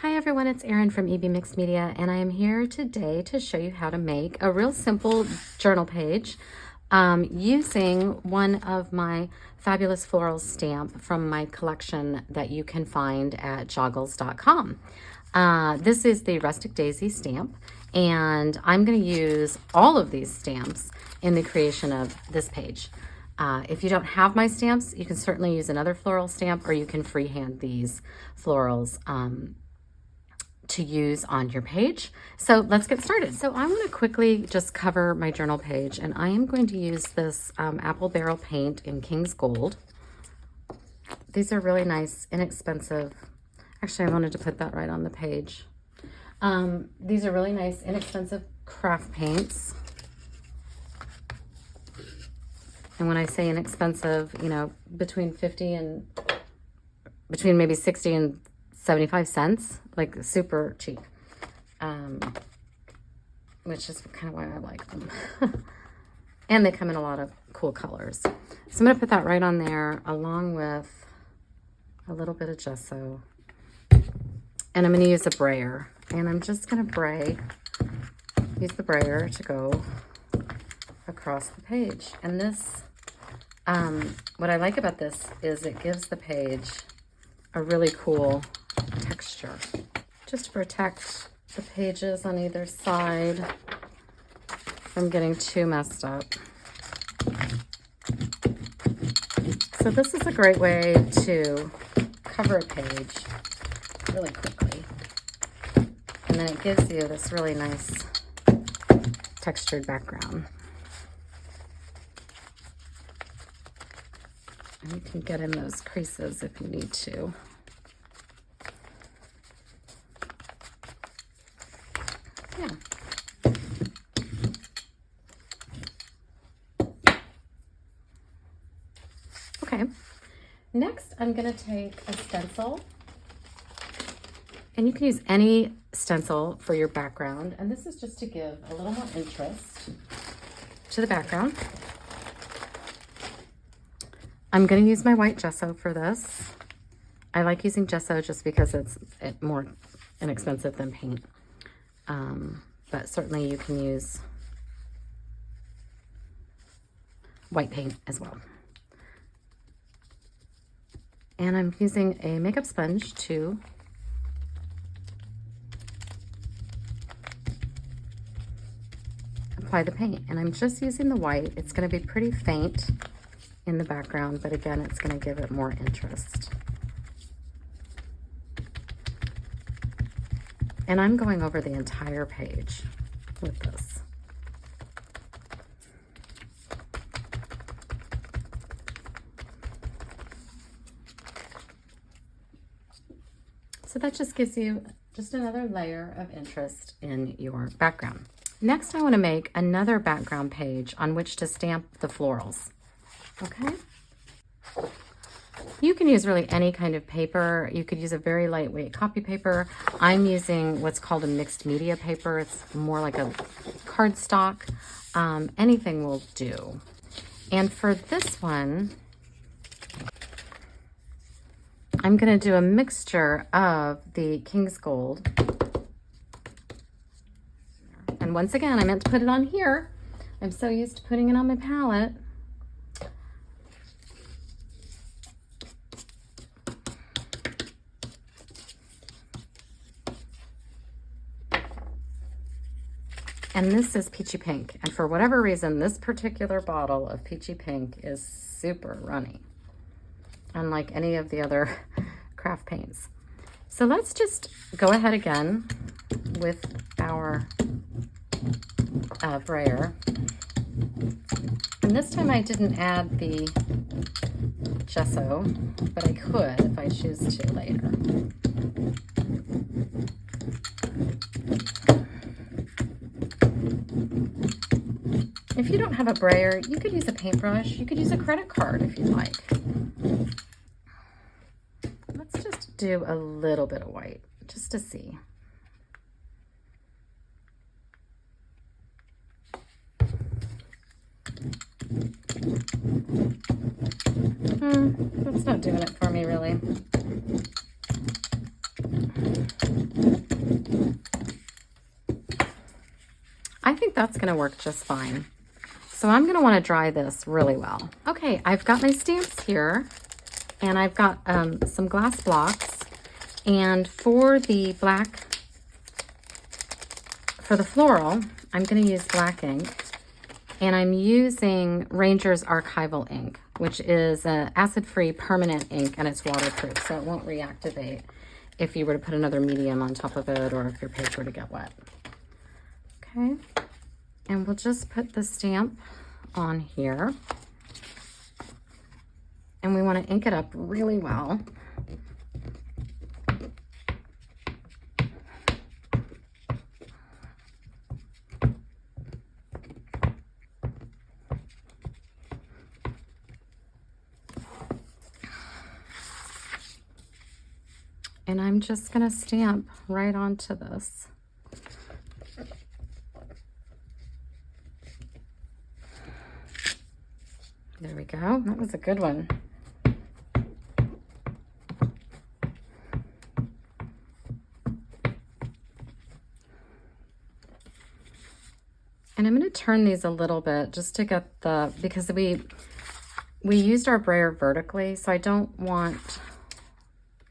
Hi everyone, it's Erin from EB Mixed Media, and I am here today to show you how to make a real simple journal page using one of my Fabulous Florals stamp from my collection that you can find at joggles.com. This is the Rustic Daisy stamp, and I'm going to use all of these stamps in the creation of this page. If you don't have my stamps, you can certainly use another floral stamp, or you can freehand these florals to use on your page. So let's get started. So I'm going to quickly just cover my journal page, and I am going to use this apple barrel paint in King's Gold. These are really nice, inexpensive. Actually, I wanted to put that right on the page. These are really nice, inexpensive craft paints. And when I say inexpensive, you know, between maybe 60 and 75 cents, like super cheap, which is kind of why I like them. And they come in a lot of cool colors. So I'm going to put that right on there along with a little bit of gesso. And I'm going to use a brayer. And I'm just going to use the brayer to go across the page. And this, what I like about this is it gives the page a really cool texture, just to protect the pages on either side from getting too messed up. So this is a great way to cover a page really quickly, and then it gives you this really nice textured background. And you can get in those creases if you need to. Yeah. Okay. Next, I'm going to take a stencil. And you can use any stencil for your background. And this is just to give a little more interest to the background. I'm going to use my white gesso for this. I like using gesso just because it's more inexpensive than paint. But certainly you can use white paint as well. And I'm using a makeup sponge to apply the paint. And I'm just using the white. It's going to be pretty faint in the background, but again, it's going to give it more interest. And I'm going over the entire page with this. So that just gives you just another layer of interest in your background. Next, I want to make another background page on which to stamp the florals. Okay? You can use really any kind of paper. You could use a very lightweight copy paper. I'm using what's called a mixed media paper. It's more like a cardstock. Anything will do. And for this one, I'm going to do a mixture of the King's Gold. And once again, I meant to put it on here. I'm so used to putting it on my palette. And this is Peachy Pink. And for whatever reason, this particular bottle of Peachy Pink is super runny, unlike any of the other craft paints. So let's just go ahead again with our brayer. And this time I didn't add the gesso, but I could if I choose to later. If you don't have a brayer, you could use a paintbrush. You could use a credit card if you'd like. Let's just do a little bit of white, just to see. That's not doing it for me, really. I think that's going to work just fine. So I'm going to want to dry this really well. Okay, I've got my stamps here, and I've got some glass blocks. And for the floral, I'm going to use black ink. And I'm using Ranger's Archival ink, which is an acid-free permanent ink, and it's waterproof, so it won't reactivate if you were to put another medium on top of it or if your page were to get wet. Okay, and we'll just put the stamp on here. And we want to ink it up really well. And I'm just going to stamp right onto this. There we go. That was a good one. And I'm going to turn these a little bit just to get because we used our brayer vertically, so I don't want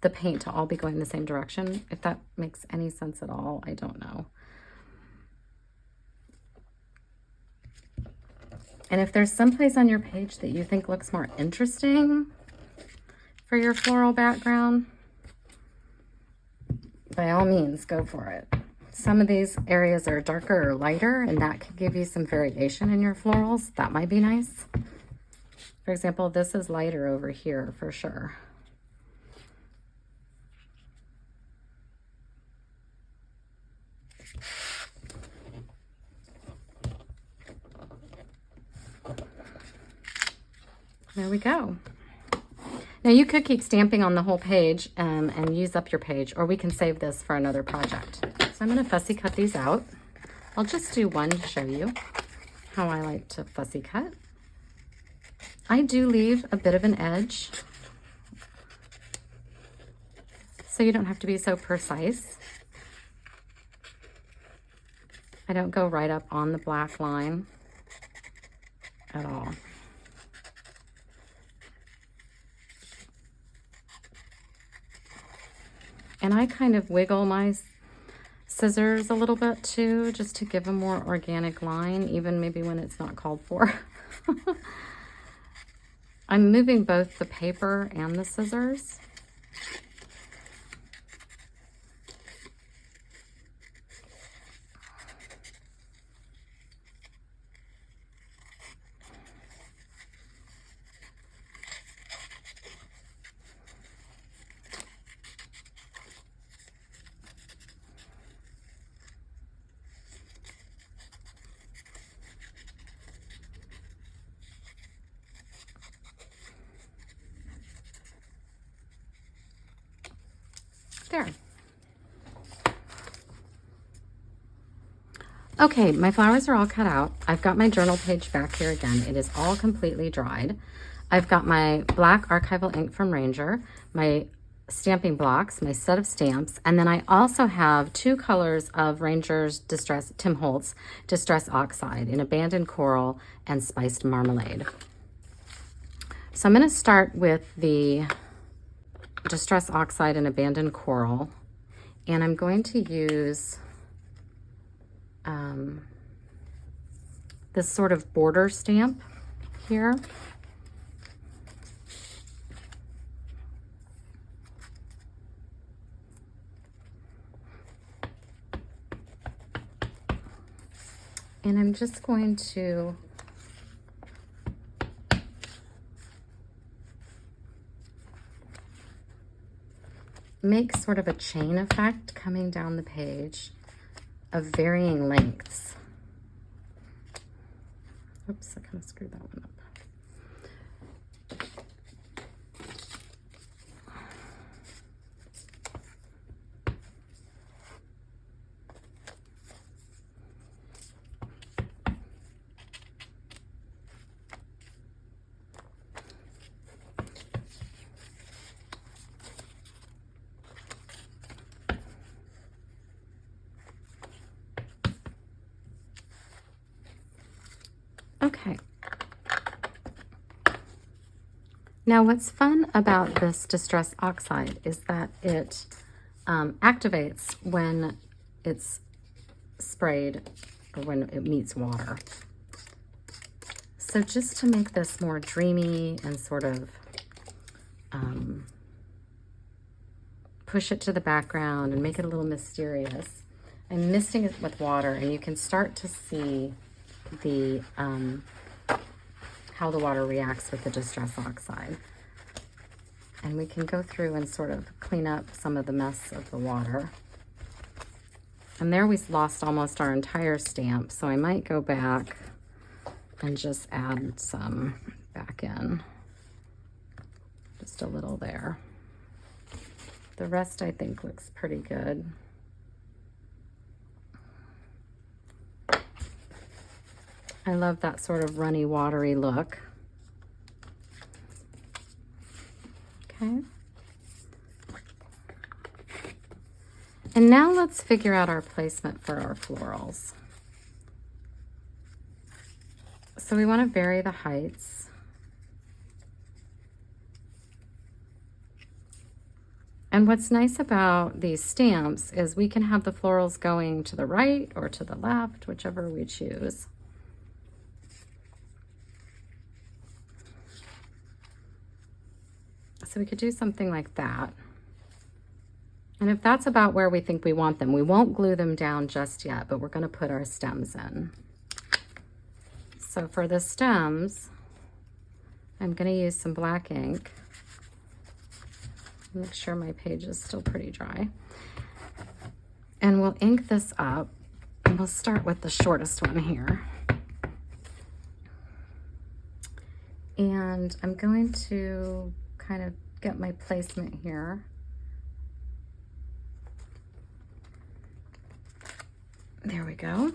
the paint to all be going the same direction. If that makes any sense at all, I don't know. And if there's some place on your page that you think looks more interesting for your floral background, by all means, go for it. Some of these areas are darker or lighter, and that could give you some variation in your florals. That might be nice. For example, this is lighter over here for sure. There we go. Now you could keep stamping on the whole page and use up your page, or we can save this for another project. So I'm going to fussy cut these out. I'll just do one to show you how I like to fussy cut. I do leave a bit of an edge, so you don't have to be so precise. I don't go right up on the black line at all. And I kind of wiggle my scissors a little bit too, just to give a more organic line, even maybe when it's not called for. I'm moving both the paper and the scissors. There. Okay, my flowers are all cut out. I've got my journal page back here again. It is all completely dried. I've got my black archival ink from Ranger, my stamping blocks, my set of stamps, and then I also have 2 colors of Ranger's Tim Holtz Distress Oxide in Abandoned Coral and Spiced Marmalade. So I'm going to start with the Distress Oxide and Abandoned Coral, and I'm going to use this sort of border stamp here. And I'm just going to make sort of a chain effect coming down the page of varying lengths. Oops, I kind of screwed that one up. Okay. Now what's fun about this Distress Oxide is that it activates when it's sprayed or when it meets water. So just to make this more dreamy and sort of push it to the background and make it a little mysterious, I'm misting it with water, and you can start to see the how the water reacts with the Distress Oxide. And we can go through and sort of clean up some of the mess of the water. And there we lost almost our entire stamp, so I might go back and just add some back in. Just a little there. The rest I think looks pretty good. I love that sort of runny, watery look. Okay. And now let's figure out our placement for our florals. So we want to vary the heights. And what's nice about these stamps is we can have the florals going to the right or to the left, whichever we choose. So we could do something like that. And if that's about where we think we want them, we won't glue them down just yet, but we're going to put our stems in. So for the stems, I'm going to use some black ink. Make sure my page is still pretty dry. And we'll ink this up, and we'll start with the shortest one here. And I'm going to kind of get my placement here. There we go.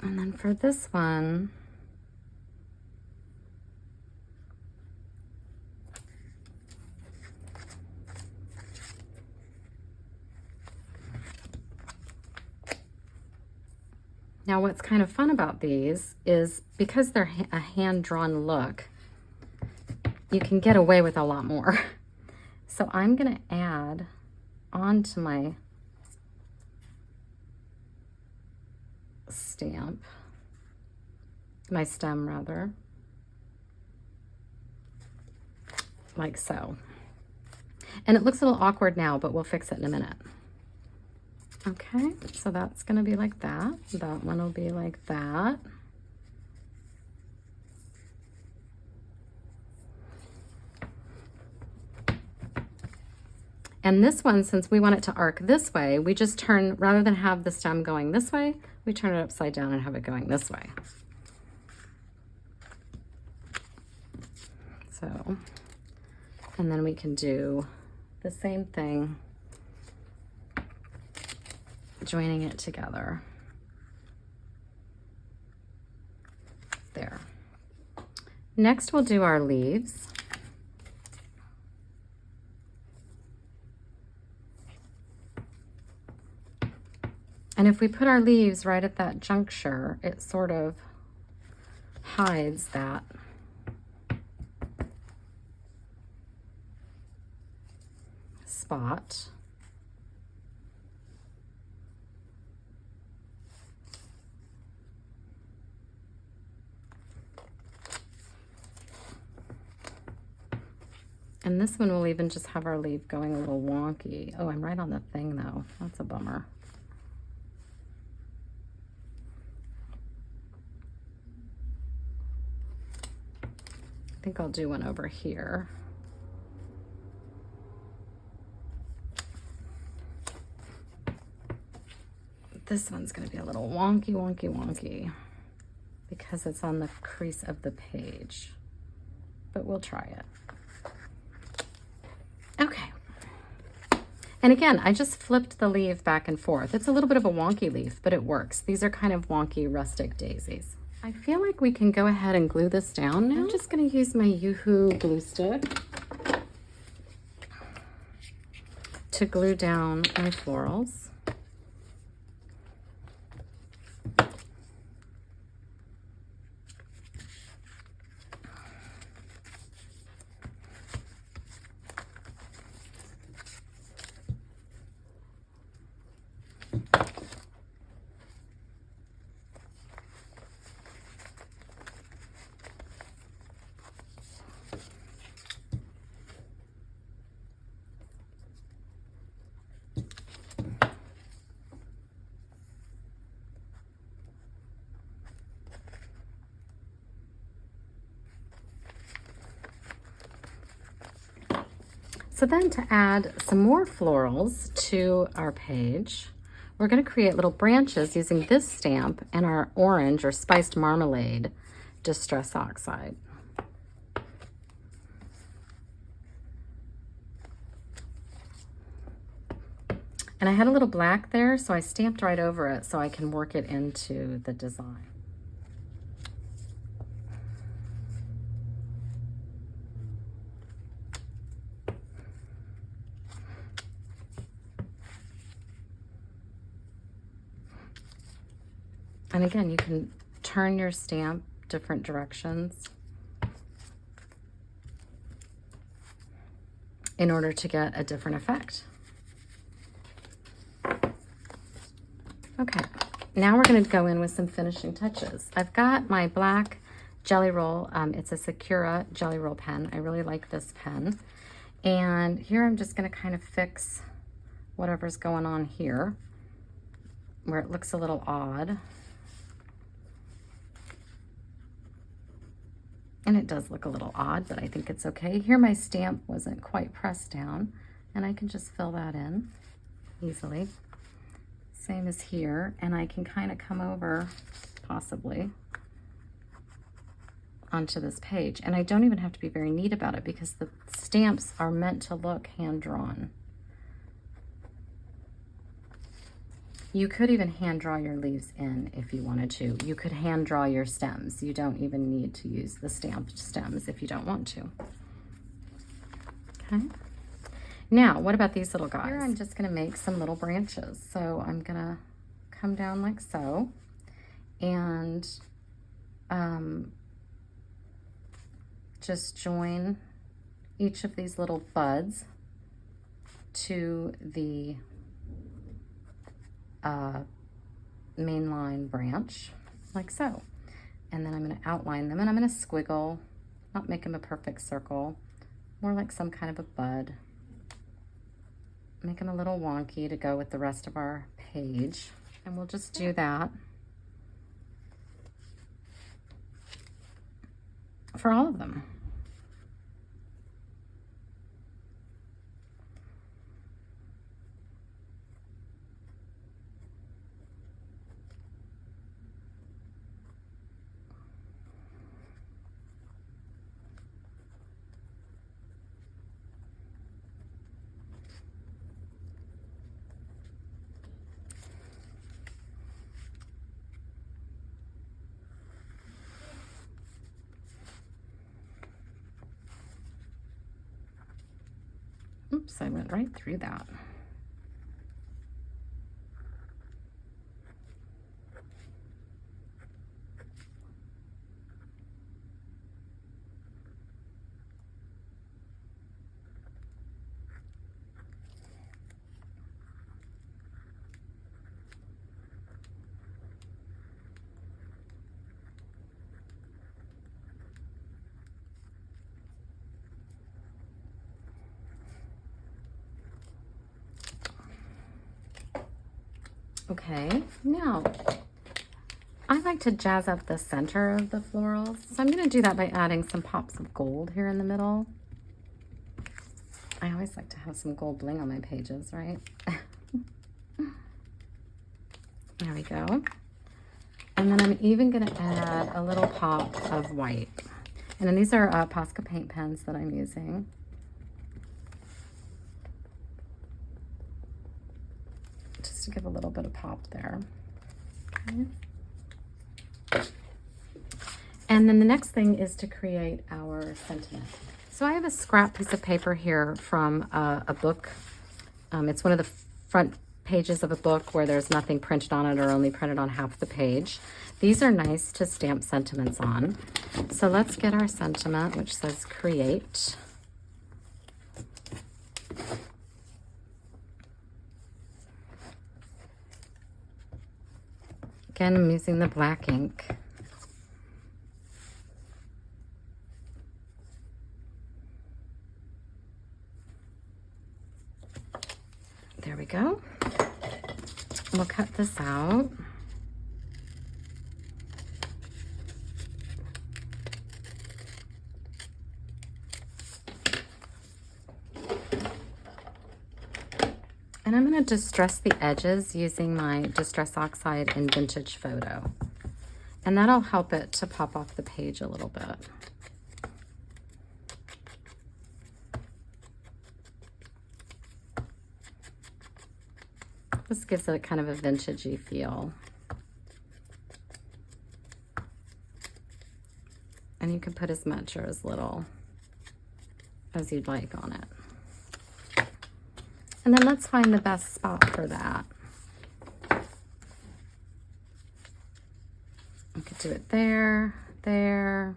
And then for this one, now what's kind of fun about these is because they're a hand-drawn look, you can get away with a lot more. So I'm going to add onto my stamp, my stem rather, like so. And it looks a little awkward now, but we'll fix it in a minute. Okay, so that's going to be like that. That one will be like that. And this one, since we want it to arc this way, we just turn, rather than have the stem going this way, we turn it upside down and have it going this way. So, and then we can do the same thing, joining it together. There. Next, we'll do our leaves. And if we put our leaves right at that juncture, it sort of hides that spot. And this one will even just have our leaf going a little wonky. Oh, I'm right on the thing though. That's a bummer. I think I'll do one over here. This one's going to be a little wonky because it's on the crease of the page, but we'll try it. Okay. And again, I just flipped the leaf back and forth. It's a little bit of a wonky leaf, but it works. These are kind of wonky rustic daisies. I feel like we can go ahead and glue this down now. I'm just going to use my Yoo-Hoo glue stick. to glue down my florals. So then to add some more florals to our page, we're going to create little branches using this stamp and our orange or spiced marmalade distress oxide. And I had a little black there, so I stamped right over it so I can work it into the design. And again, you can turn your stamp different directions in order to get a different effect. Okay, now we're going to go in with some finishing touches. I've got my black Jelly Roll. It's a Sakura Jelly Roll pen. I really like this pen. And here I'm just going to kind of fix whatever's going on here where it looks a little odd. And it does look a little odd, but I think it's okay. Here my stamp wasn't quite pressed down, and I can just fill that in easily. Same as here, and I can kind of come over, possibly, onto this page. And I don't even have to be very neat about it because the stamps are meant to look hand-drawn. You could even hand draw your leaves in if you wanted to. You could hand draw your stems. You don't even need to use the stamped stems if you don't want to. Okay. Now, what about these little guys? Here I'm just gonna make some little branches. So I'm gonna come down like so and just join each of these little buds to the mainline branch like so. And then I'm going to outline them and I'm going to squiggle, not make them a perfect circle, more like some kind of a bud. Make them a little wonky to go with the rest of our page. And we'll just do that for all of them. Oops, I went right through that. Okay, now I like to jazz up the center of the florals. So I'm going to do that by adding some pops of gold here in the middle. I always like to have some gold bling on my pages, right? There we go. And then I'm even going to add a little pop of white. And then these are Posca paint pens that I'm using. To give a little bit of pop there. Okay. And then the next thing is to create our sentiment. So I have a scrap piece of paper here from a book It's one of the front pages of a book where there's nothing printed on it or only printed on half the page. These are nice to stamp sentiments on. So let's get our sentiment, which says create. Again, I'm using the black ink. There we go. We'll cut this out. And I'm going to distress the edges using my Distress Oxide in Vintage Photo. And that'll help it to pop off the page a little bit. This gives it kind of a vintagey feel. And you can put as much or as little as you'd like on it. And then let's find the best spot for that. I could do it there, there.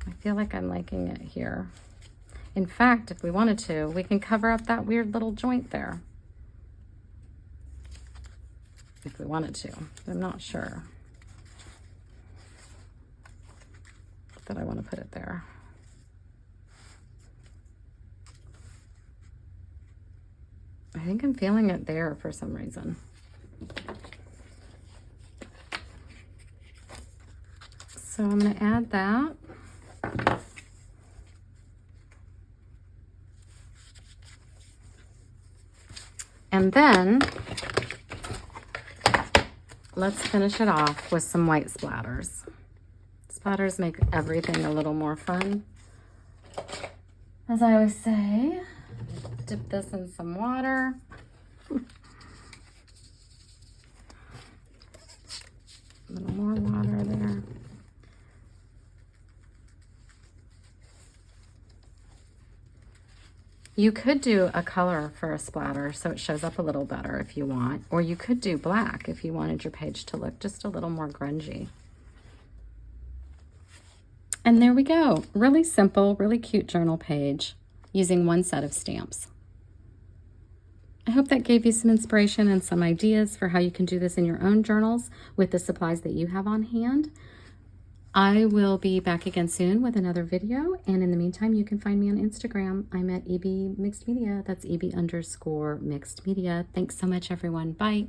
I feel like I'm liking it here. In fact, if we wanted to, we can cover up that weird little joint there. If we wanted to, but I'm not sure that I want to put it there. I think I'm feeling it there for some reason. So I'm going to add that. And then let's finish it off with some white splatters. Splatters make everything a little more fun. As I always say, dip this in some water. A little more water there. You could do a color for a splatter so it shows up a little better if you want, or you could do black if you wanted your page to look just a little more grungy. And there we go. Really simple, really cute journal page using one set of stamps. I hope that gave you some inspiration and some ideas for how you can do this in your own journals with the supplies that you have on hand. I will be back again soon with another video, and in the meantime, you can find me on Instagram. I'm at EB Mixed Media. That's EB_Mixed Media. Thanks so much, everyone. Bye.